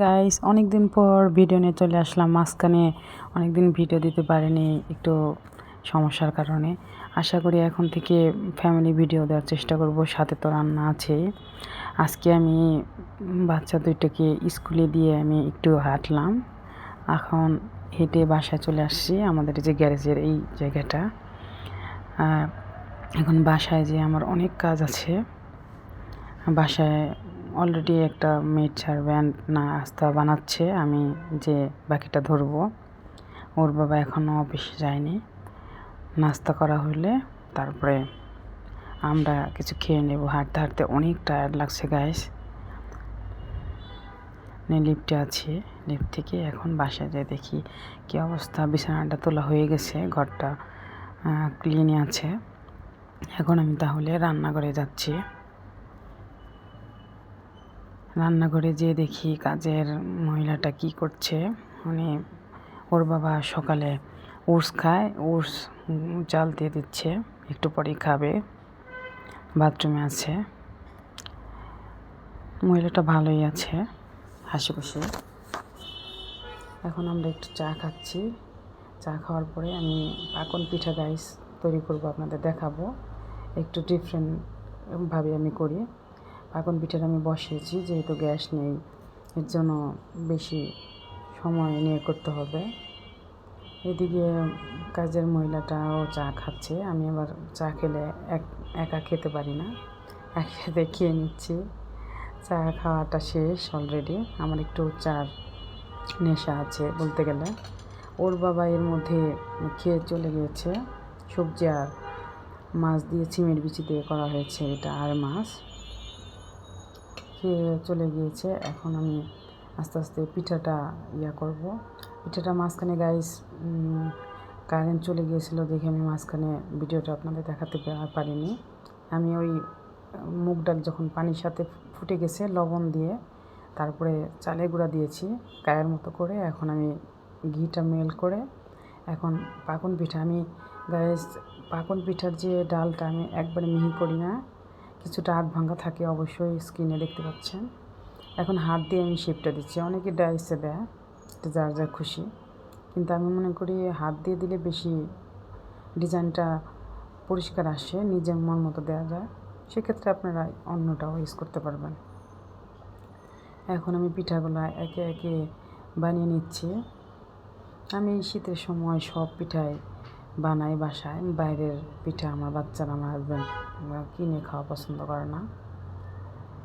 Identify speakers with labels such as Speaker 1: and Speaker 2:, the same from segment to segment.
Speaker 1: Guys, অনেকদিন পর video নিয়ে চলে আসলাম। মাঝখানে অনেকদিন ভিডিও দিতে পারিনি একটু সমস্যার কারণে। আশা করি এখন থেকে ফ্যামিলি ভিডিও দেওয়ার চেষ্টা করব। সাথে তো রান্না আছে। আজকে আমি বাচ্চা দুইটাকে স্কুলে দিয়ে আমি একটু হাঁটলাম। এখন হেঁটে বাসায় চলে আসছি। আমাদের যে গ্যারেজের এই জায়গাটা, এখন বাসায় যে আমার অনেক কাজ আছে। বাসায় অলরেডি একটা মেড সার্ভেন্ট নাস্তা বানাচ্ছে, আমি যে বাকিটা ধরবো। ওর বাবা এখনও অফিসে যায়নি। নাস্তা করা হলে তারপরে আমরা কিছু খেয়ে নেব। হাঁটতে হাঁটতে অনেক টায়ার্ড লাগছে গাইস। লিফটে আছি, লিফট থেকে এখন বাসায় যেয়ে দেখি কী অবস্থা। বিছানাটা তোলা হয়ে গেছে, ঘরটা ক্লিনই আছে। এখন আমি তাহলে রান্নাঘরে যাচ্ছি। রান্নাঘরে যেয়ে দেখি কাজের মহিলাটা কি করছে। মানে ওর বাবা সকালে ওটস খায়, ওটস চাল দিয়ে দিচ্ছে, একটু পরেই খাবে। বাথরুমে আছে, মহিলাটা ভালোই আছে, হাসি খুশি। এখন আমরা একটু চা খাচ্ছি। চা খাওয়ার পরে আমি পাকন পিঠা গাইস তৈরি করব, আপনাদের দেখাবো। একটু ডিফারেন্টভাবে আমি করি। পাকন পিঠাটা আমি বসিয়েছি, যেহেতু গ্যাস নেই এর জন্য বেশি সময় নিয়ে করতে হবে। এদিকে কাজের মহিলাটাও চা খাচ্ছে। আমি আবার চা খেলে একা খেতে পারি না, একসাথে খেয়ে নিচ্ছি। চা খাওয়াটা শেষ অলরেডি। আমার একটু চার নেশা আছে বলতে গেলে। ওর বাবা এর মধ্যে খেয়ে চলে গিয়েছে। সবজি আর মাছ দিয়ে, চিমের বিচি দিয়ে করা হয়েছে এটা, আর মাছ খেয়ে চলে গিয়েছে। এখন আমি আস্তে আস্তে পিঠাটা করব। পিঠাটা মাঝখানে গাইস কারেন্ট চলে গিয়েছিলো দেখে আমি মাঝখানে ভিডিওটা আপনাদের দেখাতে পারিনি। আমি ওই মুগ ডাল যখন পানির সাথে ফুটে গেছে লবণ দিয়ে, তারপরে চালের গুঁড়া দিয়েছি গায়ের মতো করে। এখন আমি ঘিটা মেল্ট করে এখন পাকন পিঠা, আমি গাইস পাকন পিঠার যে ডালটা আমি একবারে মিহি করি না, কিছুটা হাত ভাঙা থাকে, অবশ্যই স্ক্রিনে দেখতে পাচ্ছেন। এখন হাত দিয়ে আমি শেপটা দিচ্ছি। অনেকে ডাইসে দেয়, যার যা খুশি, কিন্তু আমি মনে করি হাত দিয়ে দিলে বেশি ডিজাইনটা পরিষ্কার আসে, নিজের মন মতো দেওয়া যায়। সেক্ষেত্রে আপনারা অন্যটাও ইউজ করতে পারবেন। এখন আমি পিঠাগুলো একে একে বানিয়ে নিচ্ছি। আমি শীতের সময় সব পিঠাই বানাই বাসায়। বাইরের পিঠা আমার বাচ্চারা, আমার হাজব্যান্ড কিনে খাওয়া পছন্দ করে না।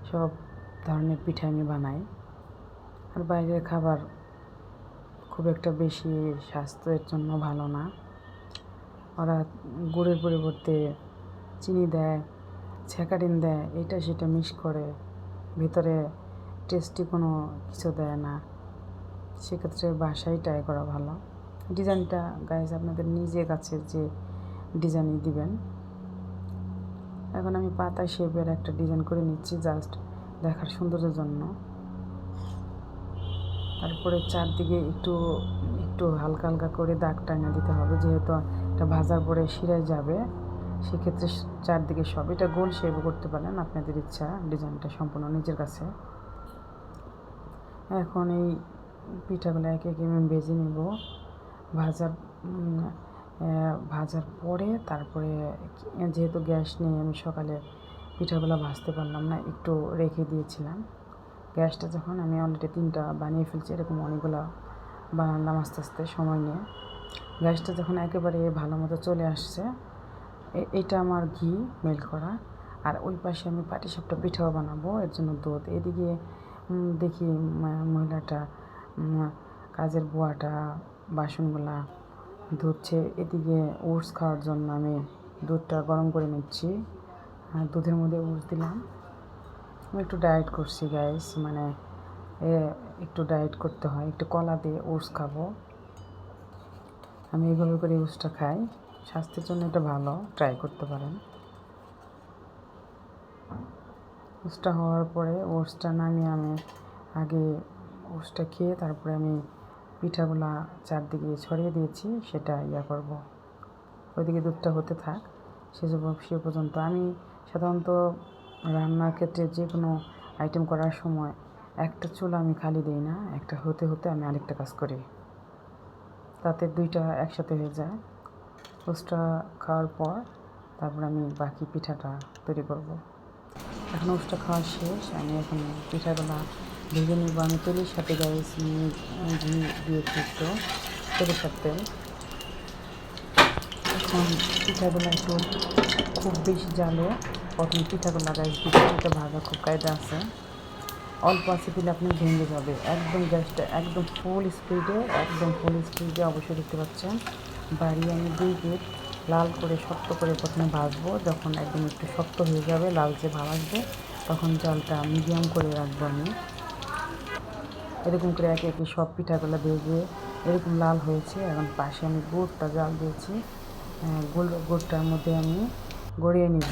Speaker 1: সব ধরনের পিঠা আমি বানাই। আর বাইরের খাবার খুব একটা বেশি স্বাস্থ্যের জন্য ভালো না। ওরা গুড়ের পরিবর্তে চিনি দেয়, ছ্যাঁকারিন দেয়, এটা সেটা মিক্স করে, ভিতরে টেস্টি কোনো কিছু দেয় না। সেক্ষেত্রে বাসায় ট্রাই করা ভালো। ডিজাইনটা গাইজ আপনাদের নিজের কাছে যে ডিজাইনই দিবেন। এখন আমি পাতা শেপের একটা ডিজাইন করে নিচ্ছি, জাস্ট দেখার সৌন্দর্যের জন্য। তারপরে চারদিকে একটু একটু হালকা হালকা করে দাগ টানা দিতে হবে, যেহেতু এটা ভাজার পরে শিরায় যাবে। সেক্ষেত্রে চারদিকে সব, এটা গোল শেপও করতে পারেন, আপনাদের ইচ্ছা। ডিজাইনটা সম্পূর্ণ নিজের কাছে। এখন এই পিঠাগুলো একে একে আমি ভেজে নেব। ভাজার পরে তারপরে, যেহেতু গ্যাস নেই, আমি সকালে পিঠাগুলো ভাজতে পারলাম না, একটু রেখে দিয়েছিলাম। গ্যাসটা যখন আমি অলরেডি 3টা বানিয়ে ফেলছি, এরকম অনেকগুলো বানালাম আস্তে আস্তে সময় নিয়ে। গ্যাসটা যখন একেবারে ভালো মতো চলে আসছে, এটা আমার ঘি মেল্ট করা। আর ওই পাশে আমি পাটিসাপটা পিঠাও বানাবো, এর জন্য দুধ। এদিকে দেখি মহিলাটা, কাজের বুয়াটা বাসনগুলা ধুচ্ছে। এদিকে ওটস খাওয়ার জন্য আমি দুধটা গরম করে নিচ্ছি, দুধের মধ্যে ওটস দিলাম। আমি একটু ডায়েট করছি গাইস, মানে একটু ডায়েট করতে হয়, একটু কলা দিয়ে ওটস খাবো। আমি এইভাবে করে ওটসটা খাই, স্বাস্থ্যের জন্য এটা ভালো, ট্রাই করতে পারেন। ওটসটা হওয়ার পরে ওটসটা নামিয়ে আমি আগে ওটসটা খেয়ে তারপরে আমি পিঠাগুলা চারদিকে ছড়িয়ে দিয়েছি, সেটা করব। ওইদিকে দুধটা হতে থাক, সে পর্যন্ত আমি সাধারণত রান্নার ক্ষেত্রে যে কোনো আইটেম করার সময় একটা চুলা আমি খালি দিই না, একটা হতে হতে আমি আরেকটা কাজ করি, তাতে দুইটা একসাথে হয়ে যায়। টোস্টটা খাওয়ার পর তারপর আমি বাকি পিঠাটা তৈরি করব। এখন ওষটা খাওয়া শেষ, আমি এখন পিঠাগুলো ভেজে নিব। আমি তেলের সাথে গাইস ঘি দিয়েছি একটু, তেলের সাথে। এখন পিঠাগুলো একটু খুব বেশি জালে প্রথমে পিঠাগুলো গাইস দিতে, এটা ভাজা খুব কায়দা আছে। অল্প আছে দিলে আপনি ভেঙে যাবে। একদম গ্যাসটা একদম ফুল স্পিডে অবশ্যই দেখতে পাচ্ছেন। বাড়ি আমি 2 পিঠ লাল করে শক্ত করে প্রথমে ভাজবো। যখন একদম একটু শক্ত হয়ে যাবে, লালচে ভাব আসবে, তখন জালটা মিডিয়াম করে রাখবো আমি। এরকম করে একে একে সব পিঠাগুলো ভেজে এরকম লাল হয়েছে। এখন পাশে আমি গুড়টা জাল দিয়েছি, গুড়টার মধ্যে আমি গড়িয়ে নিব।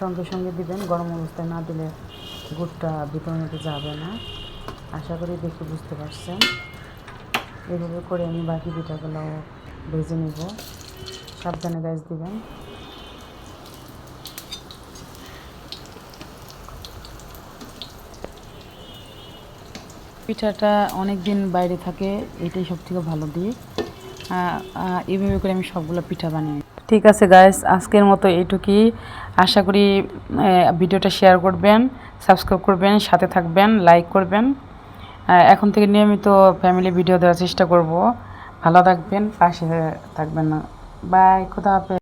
Speaker 1: সঙ্গে সঙ্গে দিবেন, গরম অবস্থায় না দিলে গুড়টা ভিতরের মধ্যে যাবে না। আশা করি দেখে বুঝতে পারছেন। এভাবে করে আমি বাকি পিঠাগুলো ভেজে নিব। সাবধানে গ্যাস দিবেন। পিঠাটা অনেক দিন বাইরে থাকে, এটাই সব থেকে ভালো দিক। এইভাবে করে আমি সবগুলো পিঠা বানিয়ে। ঠিক আছে গাইস, আজকের মতো এইটুকুই। আশা করি ভিডিওটা শেয়ার করবেন, সাবস্ক্রাইব করবেন, সাথে থাকবেন, লাইক করবেন। এখন থেকে নিয়মিত ফ্যামিলি ভিডিও দেওয়ার চেষ্টা করব। ভালো থাকবেন, পাশে থাকবেন। বাই, খোদা হাফেজ।